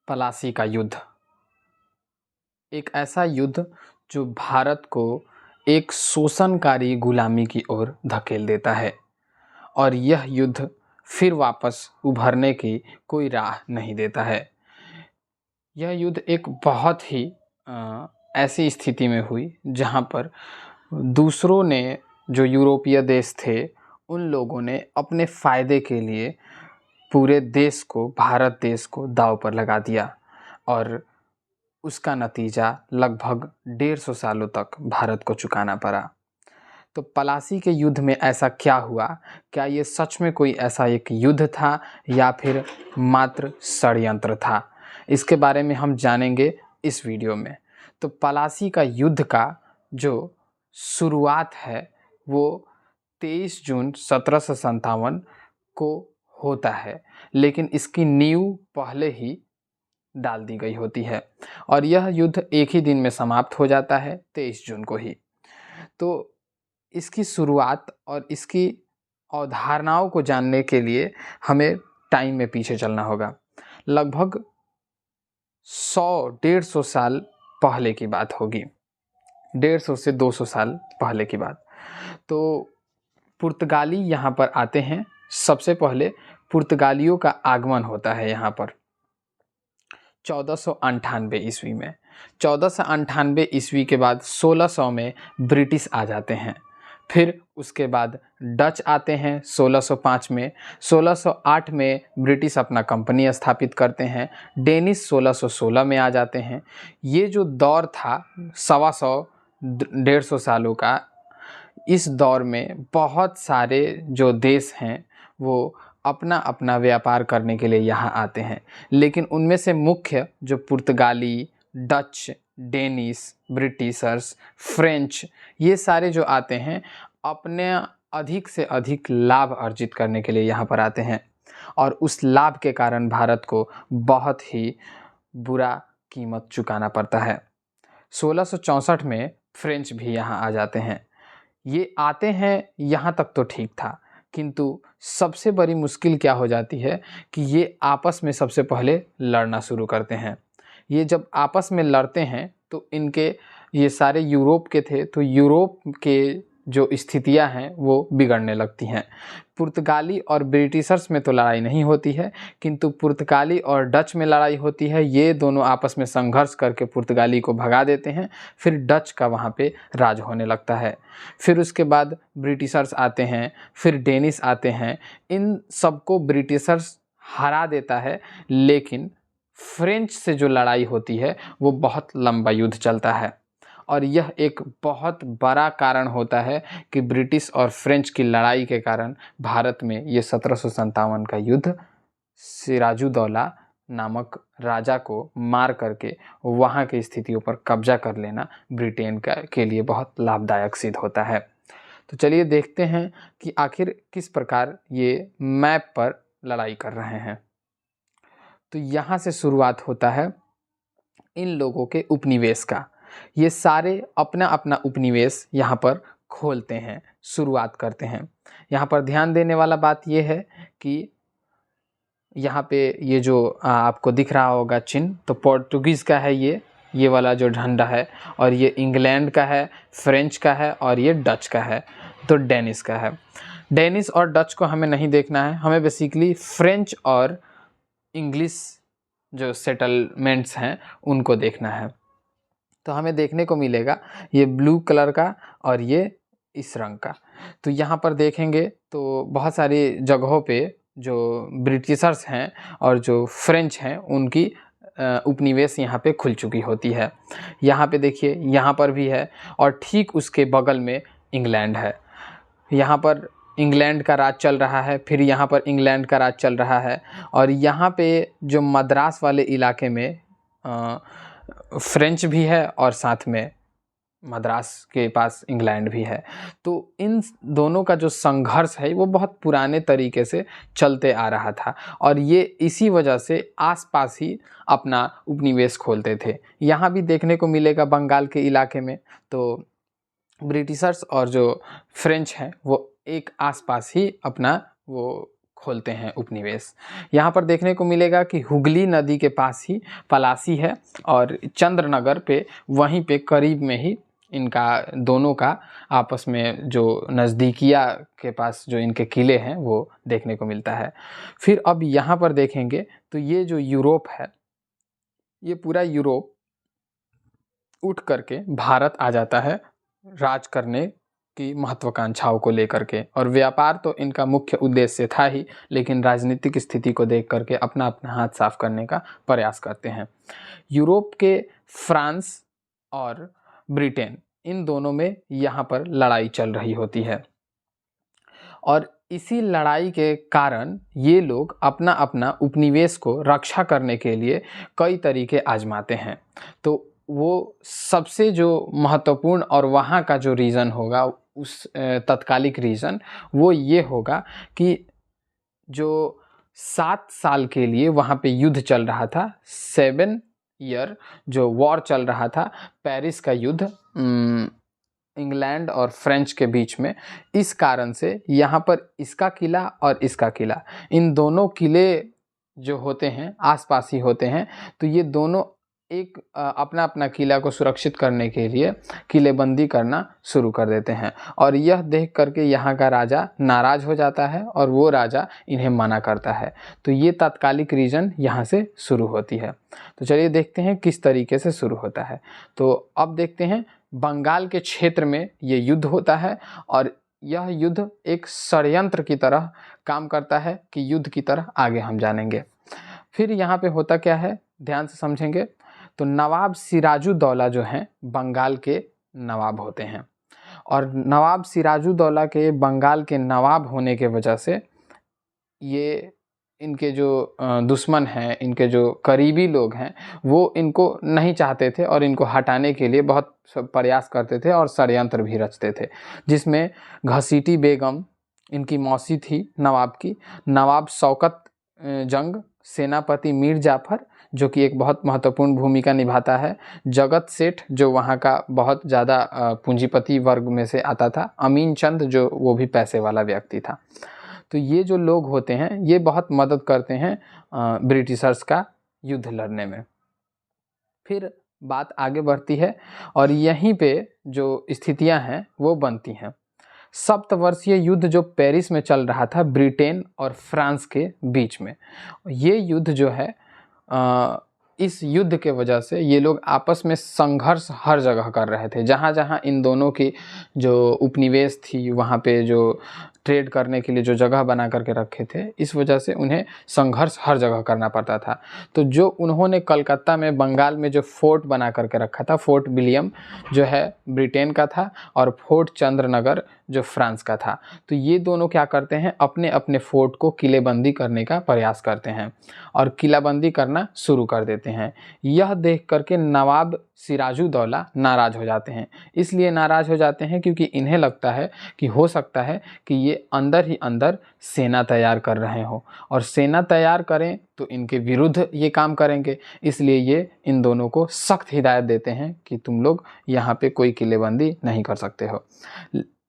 पलासी का युद्ध एक ऐसा युद्ध जो भारत को एक शोषणकारी गुलामी की ओर धकेल देता है और यह युद्ध फिर वापस उभरने की कोई राह नहीं देता है। यह युद्ध एक बहुत ही ऐसी स्थिति में हुई जहाँ पर दूसरों ने, जो यूरोपीय देश थे, उन लोगों ने अपने फ़ायदे के लिए पूरे देश को, भारत देश को दांव पर लगा दिया और उसका नतीजा लगभग 150 सालों तक भारत को चुकाना पड़ा। तो पलासी के युद्ध में ऐसा क्या हुआ? क्या ये सच में कोई ऐसा एक युद्ध था या फिर मात्र षड्यंत्र था? इसके बारे में हम जानेंगे इस वीडियो में। तो पलासी का युद्ध का जो शुरुआत है वो 23 जून 1757 को होता है, लेकिन इसकी नींव पहले ही डाल दी गई होती है और यह युद्ध एक ही दिन में समाप्त हो जाता है, 23 जून को ही। तो इसकी शुरुआत और इसकी अवधारणाओं को जानने के लिए हमें टाइम में पीछे चलना होगा। लगभग 100-150 साल पहले की बात होगी, 150 से 200 साल पहले की बात। तो पुर्तगाली यहाँ पर आते हैं। सबसे पहले पुर्तगालियों का आगमन होता है यहाँ पर 1498 ईस्वी में। 1498 ईस्वी के बाद 1600 में ब्रिटिश आ जाते हैं। फिर उसके बाद डच आते हैं 1605 में। 1608 में ब्रिटिश अपना कंपनी स्थापित करते हैं। डेनिश 1616 में आ जाते हैं। ये जो दौर था 125 सालों का, इस दौर में बहुत सारे जो देश हैं वो अपना अपना व्यापार करने के लिए यहाँ आते हैं, लेकिन उनमें से मुख्य जो पुर्तगाली, डच, डेनिश, ब्रिटिशर्स, फ्रेंच, ये सारे जो आते हैं अपने अधिक से अधिक लाभ अर्जित करने के लिए यहाँ पर आते हैं और उस लाभ के कारण भारत को बहुत ही बुरा कीमत चुकाना पड़ता है। 1664 में फ्रेंच भी यहाँ आ जाते हैं। ये आते हैं यहाँ तक तो ठीक था, किंतु सबसे बड़ी मुश्किल क्या हो जाती है कि ये आपस में सबसे पहले लड़ना शुरू करते हैं। ये जब आपस में लड़ते हैं तो इनके, ये सारे यूरोप के थे, तो यूरोप के जो स्थितियां हैं वो बिगड़ने लगती हैं। पुर्तगाली और ब्रिटिशर्स में तो लड़ाई नहीं होती है, किंतु पुर्तगाली और डच में लड़ाई होती है। ये दोनों आपस में संघर्ष करके पुर्तगाली को भगा देते हैं। फिर डच का वहाँ पे राज होने लगता है। फिर उसके बाद ब्रिटिशर्स आते हैं, फिर डेनिश आते हैं। इन सबको ब्रिटिशर्स हरा देता है, लेकिन फ्रेंच से जो लड़ाई होती है वो बहुत लंबा युद्ध चलता है और यह एक बहुत बड़ा कारण होता है कि ब्रिटिश और फ्रेंच की लड़ाई के कारण भारत में ये 1757 का युद्ध सिराजुद्दौला नामक राजा को मार करके वहाँ की स्थितियों पर कब्जा कर लेना ब्रिटेन के लिए बहुत लाभदायक सिद्ध होता है। तो चलिए देखते हैं कि आखिर किस प्रकार ये मैप पर लड़ाई कर रहे हैं। तो यहाँ से शुरुआत होता है इन लोगों के उपनिवेश का। ये सारे अपना अपना उपनिवेश यहाँ पर खोलते हैं, शुरुआत करते हैं। यहाँ पर ध्यान देने वाला बात ये है कि यहाँ पे ये जो आपको दिख रहा होगा चिन्ह, तो पोर्टुगीज़ का है ये वाला जो झंडा है, और ये इंग्लैंड का है, फ्रेंच का है, और ये डच का है, तो डेनिश का है। डेनिश और डच को हमें नहीं देखना है, हमें बेसिकली फ्रेंच और इंग्लिश जो सेटलमेंट्स हैं उनको देखना है। तो हमें देखने को मिलेगा ये ब्लू कलर का और ये इस रंग का। तो यहाँ पर देखेंगे तो बहुत सारी जगहों पे जो ब्रिटिशर्स हैं और जो फ्रेंच हैं उनकी उपनिवेश यहाँ पे खुल चुकी होती है। यहाँ पे देखिए, यहाँ पर भी है और ठीक उसके बगल में इंग्लैंड है। यहाँ पर इंग्लैंड का राज चल रहा है, फिर यहाँ पर इंग्लैंड का राज चल रहा है, और यहाँ पे जो मद्रास वाले इलाके में फ्रेंच भी है और साथ में मद्रास के पास इंग्लैंड भी है। तो इन दोनों का जो संघर्ष है वो बहुत पुराने तरीके से चलते आ रहा था और ये इसी वजह से आसपास ही अपना उपनिवेश खोलते थे। यहाँ भी देखने को मिलेगा बंगाल के इलाके में, तो ब्रिटिशर्स और जो फ्रेंच हैं वो एक आसपास ही अपना वो खोलते हैं उपनिवेश। यहाँ पर देखने को मिलेगा कि हुगली नदी के पास ही पलासी है और चंद्रनगर पे वहीं पे करीब में ही इनका दोनों का आपस में जो नज़दीकिया के पास जो इनके किले हैं वो देखने को मिलता है। फिर अब यहाँ पर देखेंगे तो ये जो यूरोप है, ये पूरा यूरोप उठ करके भारत आ जाता है राज करने की महत्वाकांक्षाओं को लेकर के। और व्यापार तो इनका मुख्य उद्देश्य था ही, लेकिन राजनीतिक स्थिति को देख करके अपना अपना हाथ साफ करने का प्रयास करते हैं। यूरोप के फ्रांस और ब्रिटेन, इन दोनों में यहाँ पर लड़ाई चल रही होती है और इसी लड़ाई के कारण ये लोग अपना अपना उपनिवेश को रक्षा करने के लिए कई तरीके आजमाते हैं। तो वो सबसे जो महत्वपूर्ण और वहाँ का जो रीज़न होगा, उस तत्कालिक रीज़न वो ये होगा कि जो 7 साल के लिए वहाँ पे युद्ध चल रहा था, 7 ईयर जो वॉर चल रहा था, पेरिस का युद्ध इंग्लैंड और फ्रेंच के बीच में। इस कारण से यहाँ पर इसका किला और इसका किला, इन दोनों किले जो होते हैं आसपास ही होते हैं। तो ये दोनों एक अपना अपना किला को सुरक्षित करने के लिए किलेबंदी करना शुरू कर देते हैं और यह देख करके यहाँ का राजा नाराज़ हो जाता है और वो राजा इन्हें मना करता है। तो ये तात्कालिक रीजन यहाँ से शुरू होती है। तो चलिए देखते हैं किस तरीके से शुरू होता है। तो अब देखते हैं बंगाल के क्षेत्र में ये युद्ध होता है और यह युद्ध एक षड्यंत्र की तरह काम करता है कि युद्ध की तरह आगे हम जानेंगे। फिर यहाँ पे होता क्या है, ध्यान से समझेंगे। तो नवाब सिराजुद्दौला जो हैं बंगाल के नवाब होते हैं और नवाब सिराजुद्दौला के बंगाल के नवाब होने के वजह से ये इनके जो दुश्मन हैं, इनके जो करीबी लोग हैं, वो इनको नहीं चाहते थे और इनको हटाने के लिए बहुत प्रयास करते थे और षड्यंत्र भी रचते थे, जिसमें घसीटी बेगम इनकी मौसी थी नवाब की, नवाब शौकत जंग, सेनापति मीर जाफ़र जो कि एक बहुत महत्वपूर्ण भूमिका निभाता है, जगत सेठ जो वहाँ का बहुत ज़्यादा पूंजीपति वर्ग में से आता था, अमीन चंद जो वो भी पैसे वाला व्यक्ति था। तो ये जो लोग होते हैं ये बहुत मदद करते हैं ब्रिटिशर्स का युद्ध लड़ने में। फिर बात आगे बढ़ती है और यहीं पे जो स्थितियां हैं वो बनती हैं। सप्तवर्षीय युद्ध जो पेरिस में चल रहा था ब्रिटेन और फ्रांस के बीच में, ये युद्ध जो है इस युद्ध के वजह से ये लोग आपस में संघर्ष हर जगह कर रहे थे। जहाँ जहाँ इन दोनों की जो उपनिवेश थी, वहाँ पे जो ट्रेड करने के लिए जो जगह बना करके रखे थे, इस वजह से उन्हें संघर्ष हर जगह करना पड़ता था। तो जो उन्होंने कलकत्ता में बंगाल में जो फोर्ट बना करके रखा था, फोर्ट विलियम जो है ब्रिटेन का था और फोर्ट चंद्रनगर जो फ्रांस का था, तो ये दोनों क्या करते हैं, अपने अपने फोर्ट को किलेबंदी करने का प्रयास करते हैं और किलाबंदी करना शुरू कर देते हैं। यह देख करके नवाब सिराजुद्दौला नाराज़ हो जाते हैं। इसलिए नाराज़ हो जाते हैं क्योंकि इन्हें लगता है कि हो सकता है कि ये अंदर ही अंदर सेना तैयार कर रहे हों और सेना तैयार करें तो इनके विरुद्ध ये काम करेंगे। इसलिए ये इन दोनों को सख्त हिदायत देते हैं कि तुम लोग यहाँ पे कोई किलेबंदी नहीं कर सकते हो।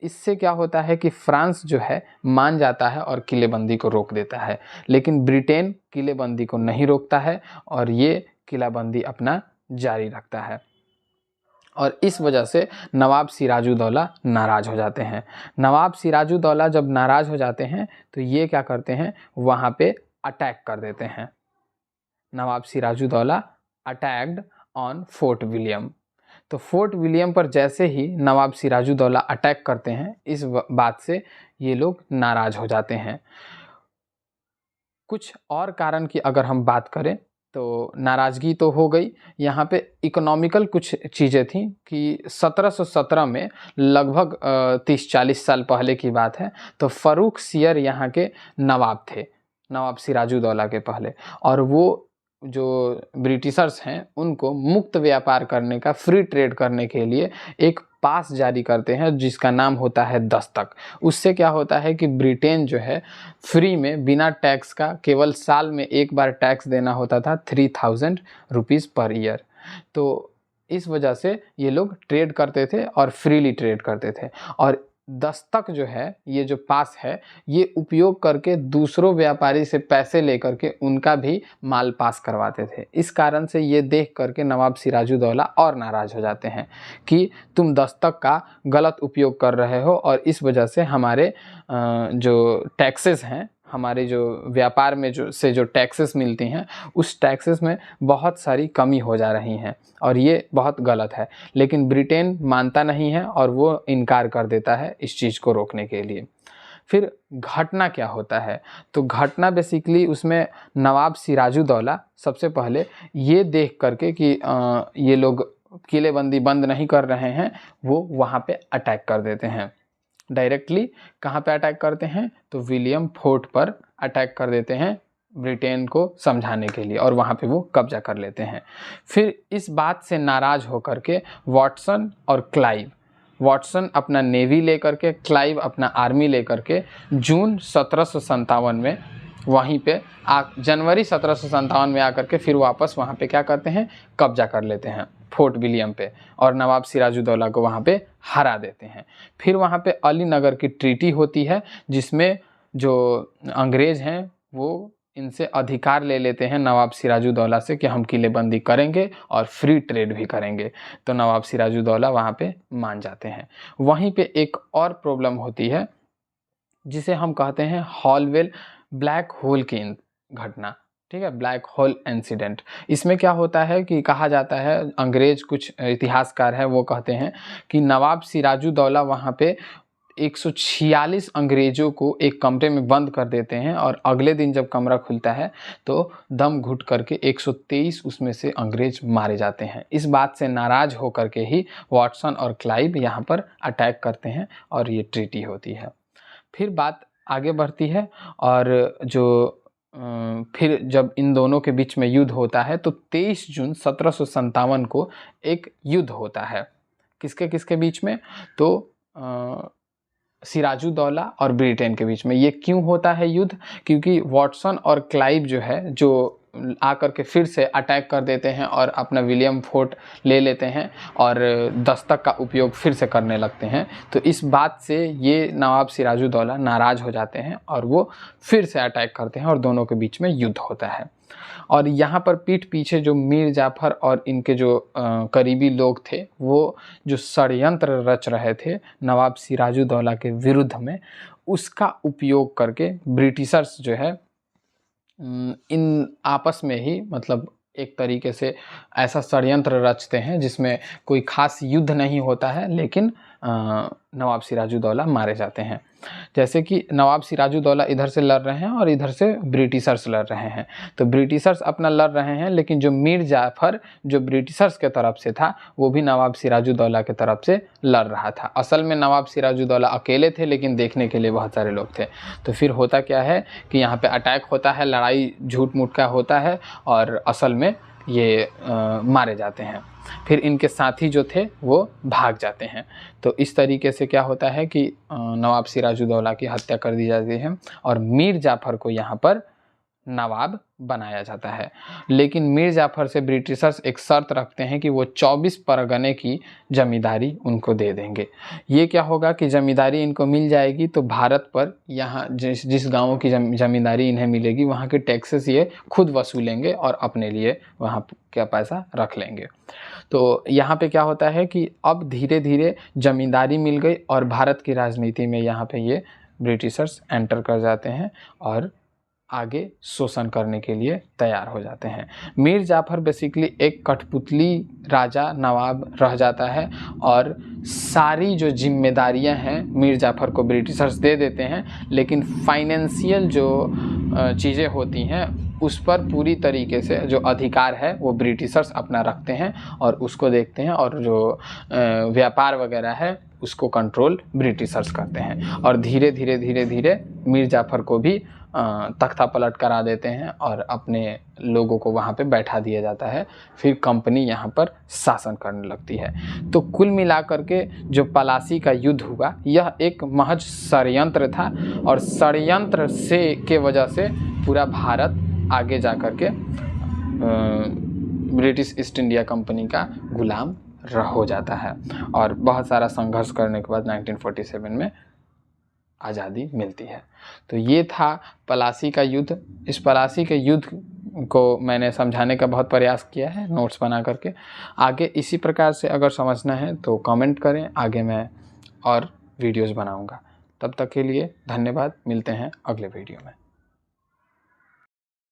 इससे क्या होता है कि फ्रांस जो है मान जाता है और किलेबंदी को रोक देता है, लेकिन ब्रिटेन किलेबंदी को नहीं रोकता है और ये किलाबंदी अपना जारी रखता है और इस वजह से नवाब सिराजुद्दौला नाराज़ हो जाते हैं। नवाब सिराजुद्दौला जब नाराज़ हो जाते हैं तो ये क्या करते हैं, वहाँ पे अटैक कर देते हैं। Nawab Sirajuddaulah attacked on Fort William. तो फोर्ट विलियम पर जैसे ही नवाब सिराजुद्दौला अटैक करते हैं, इस बात से ये लोग नाराज़ हो जाते हैं। कुछ और कारण की अगर हम बात करें तो नाराज़गी तो हो गई, यहाँ पे इकोनॉमिकल कुछ चीज़ें थी कि 1717 में लगभग 30-40 साल पहले की बात है, तो फ़ारूक सियर यहाँ के नवाब थे, नवाब सिराजुद्दौला के पहले, और वो जो ब्रिटिशर्स हैं उनको मुक्त व्यापार करने का, फ्री ट्रेड करने के लिए एक पास जारी करते हैं जिसका नाम होता है दस्तक। उससे क्या होता है कि ब्रिटेन जो है फ्री में बिना टैक्स का, केवल साल में एक बार टैक्स देना होता था 3000 रुपीज़ पर ईयर। तो इस वजह से ये लोग ट्रेड करते थे और फ्रीली ट्रेड करते थे और दस्तक जो है, ये जो पास है, ये उपयोग करके दूसरों व्यापारी से पैसे लेकर के उनका भी माल पास करवाते थे। इस कारण से ये देख करके नवाब सिराजुद्दौला और नाराज़ हो जाते हैं कि तुम दस्तक का गलत उपयोग कर रहे हो और इस वजह से हमारे जो टैक्सेस हैं, हमारे जो व्यापार में जो टैक्सेस मिलती हैं, उस टैक्सेस में बहुत सारी कमी हो जा रही हैं और ये बहुत गलत है। लेकिन ब्रिटेन मानता नहीं है और वो इनकार कर देता है इस चीज़ को रोकने के लिए। फिर घटना क्या होता है, तो घटना बेसिकली उसमें नवाब सिराजुद्दौला सबसे पहले ये देख करके कि ये लोग किलेबंदी बंद नहीं कर रहे हैं, वो वहाँ पे अटैक कर देते हैं। डायरेक्टली कहाँ पे अटैक करते हैं, तो विलियम फोर्ट पर अटैक कर देते हैं ब्रिटेन को समझाने के लिए और वहाँ पे वो कब्जा कर लेते हैं। फिर इस बात से नाराज़ होकर के वाटसन और क्लाइव, वाटसन अपना नेवी लेकर के, क्लाइव अपना आर्मी लेकर के जून 1757 में वहीं पे जनवरी 1757 में आकर के फिर वापस वहाँ पे क्या करते हैं, कब्जा कर लेते हैं फोर्ट विलियम पे और नवाब सिराजुद्दौला को वहाँ पे हरा देते हैं। फिर वहाँ पे अलीनगर की ट्रीटी होती है जिसमें जो अंग्रेज़ हैं वो इनसे अधिकार ले लेते हैं नवाब सिराजुद्दौला से कि हम किलेबंदी करेंगे और फ्री ट्रेड भी करेंगे। तो नवाब सिराजुद्दौला वहाँ पे मान जाते हैं। वहीं पे एक और प्रॉब्लम होती है जिसे हम कहते हैं हॉलवेल ब्लैक होल की घटना, ठीक है, ब्लैक होल इंसिडेंट। इसमें क्या होता है कि कहा जाता है, अंग्रेज कुछ इतिहासकार हैं वो कहते हैं कि नवाब सिराजुद्दौला वहाँ पे 146 अंग्रेज़ों को एक कमरे में बंद कर देते हैं और अगले दिन जब कमरा खुलता है तो दम घुट करके 123 उसमें से अंग्रेज मारे जाते हैं। इस बात से नाराज़ होकर के ही वाटसन और क्लाइव यहाँ पर अटैक करते हैं और ये ट्रीटी होती है। फिर बात आगे बढ़ती है और फिर जब इन दोनों के बीच में युद्ध होता है तो 23 जून 1757 को एक युद्ध होता है। किसके किसके बीच में, तो सिराजुद्दौला और ब्रिटेन के बीच में। ये क्यों होता है युद्ध, क्योंकि वाटसन और क्लाइव जो है जो आकर के फिर से अटैक कर देते हैं और अपना विलियम फोर्ट ले लेते हैं और दस्तक का उपयोग फिर से करने लगते हैं। तो इस बात से ये नवाब सिराजुद्दौला नाराज़ हो जाते हैं और वो फिर से अटैक करते हैं और दोनों के बीच में युद्ध होता है। और यहाँ पर पीठ पीछे जो मीर जाफ़र और इनके जो करीबी लोग थे वो जो षड्यंत्र रच रहे थे नवाब सिराजुद्दौला के विरुद्ध में, उसका उपयोग करके ब्रिटिशर्स जो है इन आपस में ही मतलब एक तरीके से ऐसा षड्यंत्र रचते हैं जिसमें कोई खास युद्ध नहीं होता है, लेकिन नवाब सिराजुद्दौला मारे जाते हैं। जैसे कि नवाब सिराजुद्दौला इधर से लड़ रहे हैं और इधर से ब्रिटिशर्स लड़ रहे हैं। तो ब्रिटिशर्स अपना लड़ रहे हैं, लेकिन जो मीर जाफ़र जो ब्रिटिशर्स के तरफ से था वो भी नवाब सिराजुद्दौला के तरफ से लड़ रहा था। असल में नवाब सिराजुद्दौला अकेले थे, लेकिन देखने के लिए बहुत सारे लोग थे। तो फिर होता क्या है कि यहाँ पे अटैक होता है, लड़ाई झूठ मूठ का होता है और असल में ये मारे जाते हैं। फिर इनके साथी जो थे वो भाग जाते हैं। तो इस तरीके से क्या होता है कि नवाब सिराजुद्दौला की हत्या कर दी जाती है और मीर जाफ़र को यहाँ पर नवाब बनाया जाता है। लेकिन मीर जाफ़र से ब्रिटिशर्स एक शर्त रखते हैं कि वो 24 परगने की ज़मींदारी उनको दे देंगे। ये क्या होगा कि ज़मींदारी इनको मिल जाएगी तो भारत पर यहाँ जिस गाँवों की ज़मींदारी इन्हें मिलेगी वहाँ के टैक्सेस ये खुद वसूलेंगे और अपने लिए वहाँ क्या पैसा रख लेंगे। तो यहाँ पे क्या होता है कि अब धीरे धीरे ज़मींदारी मिल गई और भारत की राजनीति में यहाँ पे ये ब्रिटिशर्स एंटर कर जाते हैं और आगे शोषण करने के लिए तैयार हो जाते हैं। मीर जाफ़र बेसिकली एक कठपुतली राजा नवाब रह जाता है और सारी जो जिम्मेदारियां हैं मीर जाफ़र को ब्रिटिशर्स दे देते हैं, लेकिन फाइनेंशियल जो चीज़ें होती हैं उस पर पूरी तरीके से जो अधिकार है वो ब्रिटिशर्स अपना रखते हैं और उसको देखते हैं, और जो व्यापार वगैरह है उसको कंट्रोल ब्रिटिशर्स करते हैं। और धीरे धीरे मीर जाफ़र को भी तख्ता पलट करा देते हैं और अपने लोगों को वहाँ पे बैठा दिया जाता है। फिर कंपनी यहाँ पर शासन करने लगती है। तो कुल मिलाकर के जो पलासी का युद्ध हुआ यह एक महज षड्यंत्र था और षड्यंत्र से के वजह से पूरा भारत आगे जा कर के ब्रिटिश ईस्ट इंडिया कंपनी का गुलाम हो जाता है और बहुत सारा संघर्ष करने के बाद 1947 में आज़ादी मिलती है। तो ये था पलासी का युद्ध। इस पलासी के युद्ध को मैंने समझाने का बहुत प्रयास किया है नोट्स बना करके। आगे इसी प्रकार से अगर समझना है तो कमेंट करें, आगे मैं और वीडियोस बनाऊंगा। तब तक के लिए धन्यवाद, मिलते हैं अगले वीडियो में।